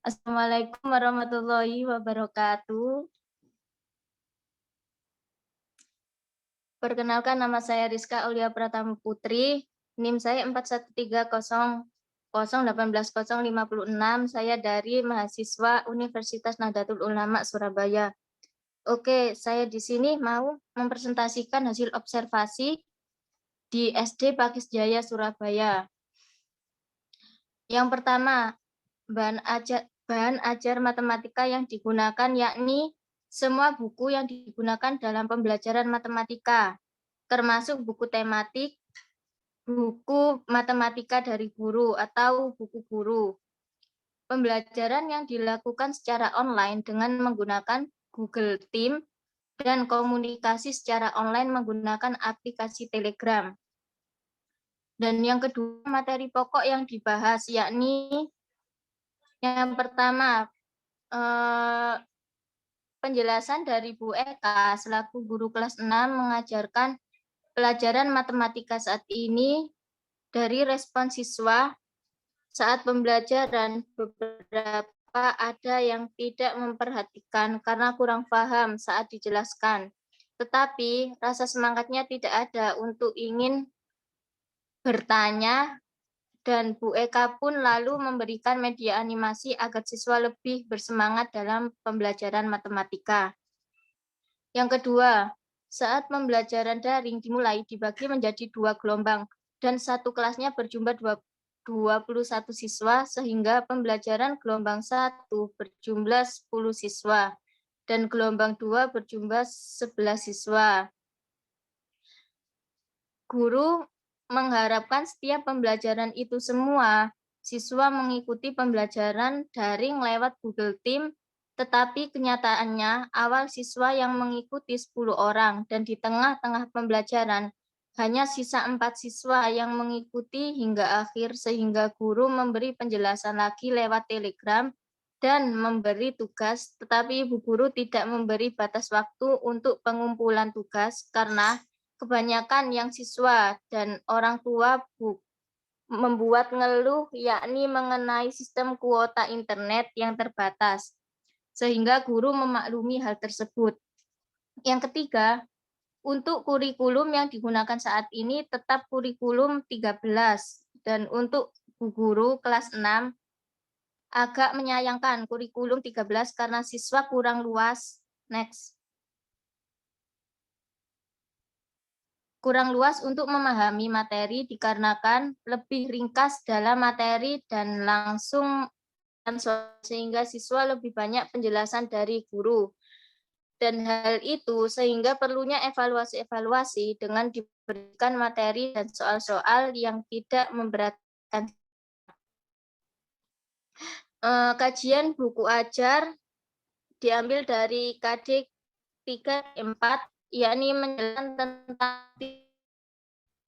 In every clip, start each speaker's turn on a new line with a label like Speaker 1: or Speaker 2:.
Speaker 1: Assalamualaikum warahmatullahi wabarakatuh. Perkenalkan, nama saya Rizka Aulia Pratama Putri, NIM saya 4130018056. Saya dari mahasiswa Universitas Nahdlatul Ulama Surabaya. Oke, saya di sini mau mempresentasikan hasil observasi di SD Pakis Jaya Surabaya. Yang pertama, bahan ajar matematika yang digunakan yakni semua buku yang digunakan dalam pembelajaran matematika, termasuk buku tematik, buku matematika dari guru atau buku guru. Pembelajaran yang dilakukan secara online dengan menggunakan Google Team dan komunikasi secara online menggunakan aplikasi Telegram. Dan yang kedua, materi pokok yang dibahas yakni yang pertama, penjelasan dari Bu Eka selaku guru kelas 6 mengajarkan pelajaran matematika saat ini dari respon siswa saat pembelajaran. Beberapa ada yang tidak memperhatikan karena kurang paham saat dijelaskan, tetapi rasa semangatnya tidak ada untuk ingin bertanya, dan Bu Eka pun lalu memberikan media animasi agar siswa lebih bersemangat dalam pembelajaran matematika. Yang kedua, saat pembelajaran daring dimulai dibagi menjadi 2 gelombang dan satu kelasnya berjumlah 21 siswa, sehingga pembelajaran gelombang 1 berjumlah 10 siswa dan gelombang 2 berjumlah 11 siswa. Guru mengharapkan setiap pembelajaran itu semua siswa mengikuti pembelajaran daring lewat Google Team, tetapi kenyataannya awal siswa yang mengikuti 10 orang dan di tengah-tengah pembelajaran hanya sisa 4 siswa yang mengikuti hingga akhir, sehingga guru memberi penjelasan lagi lewat Telegram dan memberi tugas, tetapi ibu guru tidak memberi batas waktu untuk pengumpulan tugas karena kebanyakan yang siswa dan orang tua membuat ngeluh yakni mengenai sistem kuota internet yang terbatas, sehingga guru memaklumi hal tersebut. Yang ketiga, untuk kurikulum yang digunakan saat ini tetap kurikulum 13, dan untuk bu guru kelas 6 agak menyayangkan kurikulum 13 karena siswa kurang luas. Next. Kurang luas untuk memahami materi dikarenakan lebih ringkas dalam materi dan langsung, sehingga siswa lebih banyak penjelasan dari guru. Dan hal itu sehingga perlunya evaluasi-evaluasi dengan diberikan materi dan soal-soal yang tidak memberatkan. Kajian buku ajar diambil dari KD 3-4, yakni menjelaskan tentang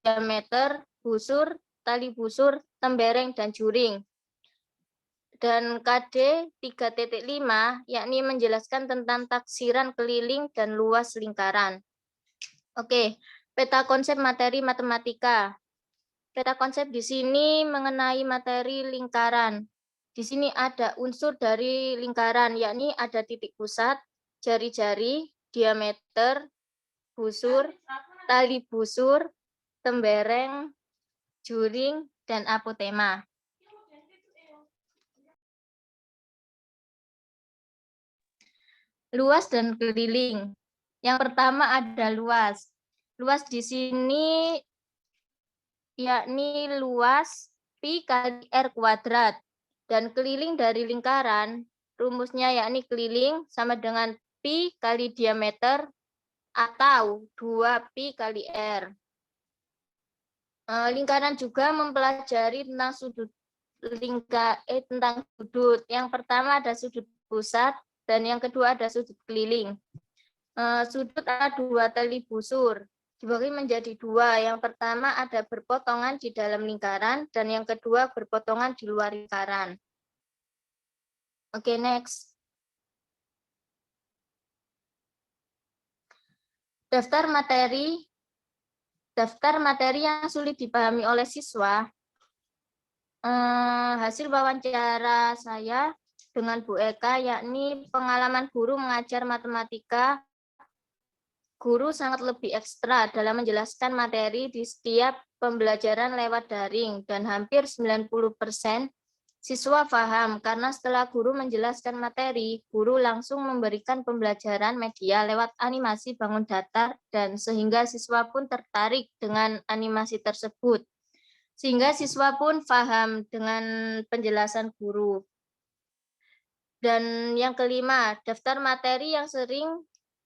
Speaker 1: diameter, busur, tali busur, tembereng, dan juring. Dan KD 3.5, yakni menjelaskan tentang taksiran keliling dan luas lingkaran. Oke, peta konsep materi matematika. Peta konsep di sini mengenai materi lingkaran. Di sini ada unsur dari lingkaran, yakni ada titik pusat, jari-jari, diameter, busur, tali busur, tembereng, juring, dan apotema. Luas dan keliling. Yang pertama ada luas. Luas di sini yakni luas pi kali r kuadrat, dan keliling dari lingkaran rumusnya yakni keliling sama dengan pi kali diameter atau 2 pi kali r. Lingkaran juga mempelajari tentang tentang sudut. Yang pertama ada sudut pusat dan yang kedua ada sudut keliling. Sudut ada 2 tali busur, dibagi menjadi 2. Yang pertama ada berpotongan di dalam lingkaran dan yang kedua berpotongan di luar lingkaran. Oke, next. Daftar materi yang sulit dipahami oleh siswa. Hasil wawancara saya dengan Bu Eka, yakni pengalaman guru mengajar matematika. Guru sangat lebih ekstra dalam menjelaskan materi di setiap pembelajaran lewat daring, dan hampir 90% siswa paham karena setelah guru menjelaskan materi, guru langsung memberikan pembelajaran media lewat animasi bangun datar, dan sehingga siswa pun tertarik dengan animasi tersebut. Sehingga siswa pun paham dengan penjelasan guru. Dan yang kelima, daftar materi yang sering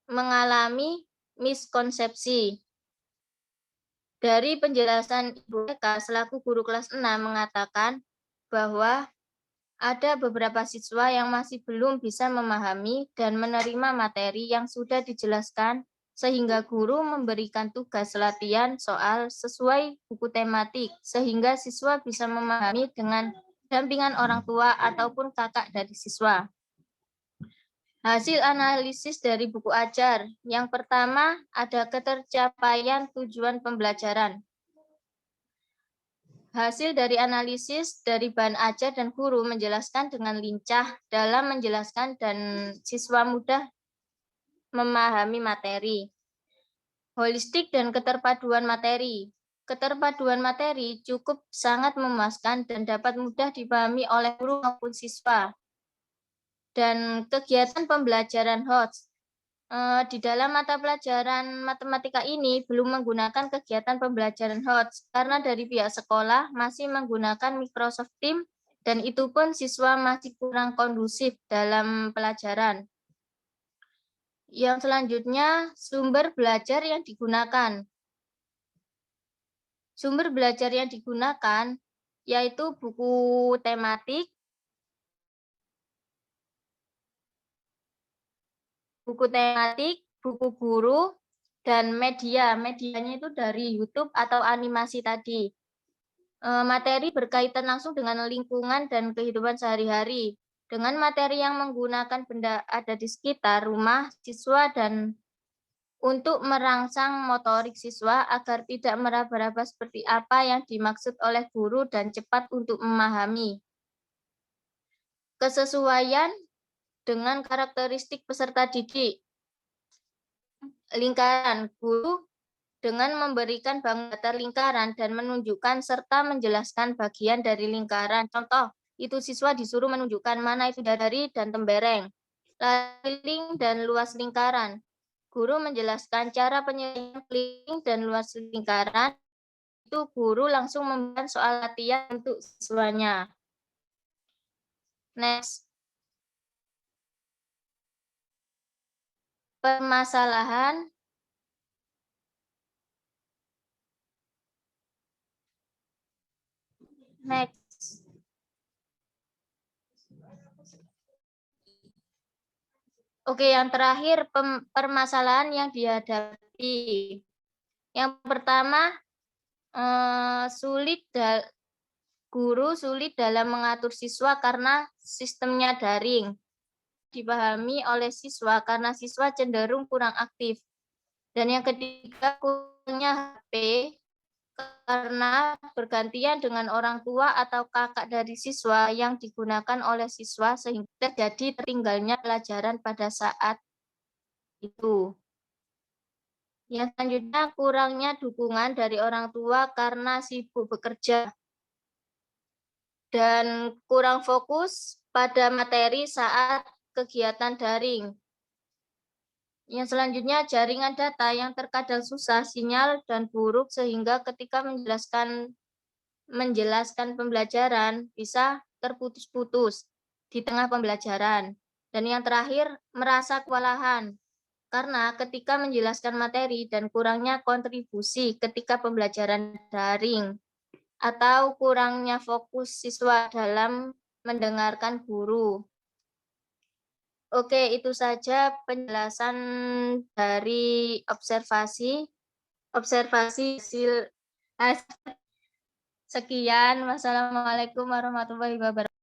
Speaker 1: mengalami miskonsepsi. Dari penjelasan Ibu Eka selaku guru kelas 6 mengatakan bahwa ada beberapa siswa yang masih belum bisa memahami dan menerima materi yang sudah dijelaskan, sehingga guru memberikan tugas latihan soal sesuai buku tematik, sehingga siswa bisa memahami dengan dampingan orang tua ataupun kakak dari siswa. Hasil analisis dari buku ajar. Yang pertama, ada ketercapaian tujuan pembelajaran. Hasil dari analisis dari bahan ajar dan guru menjelaskan dengan lincah dalam menjelaskan dan siswa mudah memahami materi. Holistik dan keterpaduan materi. Keterpaduan materi cukup sangat memuaskan dan dapat mudah dipahami oleh guru maupun siswa. Dan kegiatan pembelajaran HOTS. Di dalam mata pelajaran matematika ini belum menggunakan kegiatan pembelajaran HOTS karena dari pihak sekolah masih menggunakan Microsoft Teams, dan itu pun siswa masih kurang kondusif dalam pelajaran. Yang selanjutnya, sumber belajar yang digunakan. Sumber belajar yang digunakan yaitu buku tematik, buku guru, dan media. Medianya itu dari YouTube atau animasi tadi. Materi berkaitan langsung dengan lingkungan dan kehidupan sehari-hari. Dengan materi yang menggunakan benda ada di sekitar rumah siswa dan untuk merangsang motorik siswa agar tidak meraba-raba seperti apa yang dimaksud oleh guru dan cepat untuk memahami. Kesesuaian dengan karakteristik peserta didik. Lingkaran. Guru dengan memberikan bangun datar lingkaran dan menunjukkan serta menjelaskan bagian dari lingkaran. Contoh, itu siswa disuruh menunjukkan mana itu dari dan tembereng. Keliling dan luas lingkaran. Guru menjelaskan cara penyelesaian keliling dan luas lingkaran. Itu guru langsung memberikan soal latihan untuk siswanya. Next. Permasalahan. Next. Oke, yang terakhir permasalahan yang dihadapi. Yang pertama, guru sulit dalam mengatur siswa karena sistemnya daring. Dipahami oleh siswa karena siswa cenderung kurang aktif. Dan yang ketiga, kurangnya HP karena bergantian dengan orang tua atau kakak dari siswa yang digunakan oleh siswa sehingga terjadi tertinggalnya pelajaran pada saat itu. Yang selanjutnya, kurangnya dukungan dari orang tua karena sibuk bekerja dan kurang fokus pada materi saat kegiatan daring. Yang selanjutnya, jaringan data yang terkadang susah, sinyal dan buruk sehingga ketika menjelaskan pembelajaran bisa terputus-putus di tengah pembelajaran. Dan yang terakhir, merasa kewalahan karena ketika menjelaskan materi dan kurangnya kontribusi ketika pembelajaran daring atau kurangnya fokus siswa dalam mendengarkan guru. Oke, itu saja penjelasan dari observasi hasil. Sekian. Wassalamualaikum warahmatullahi wabarakatuh.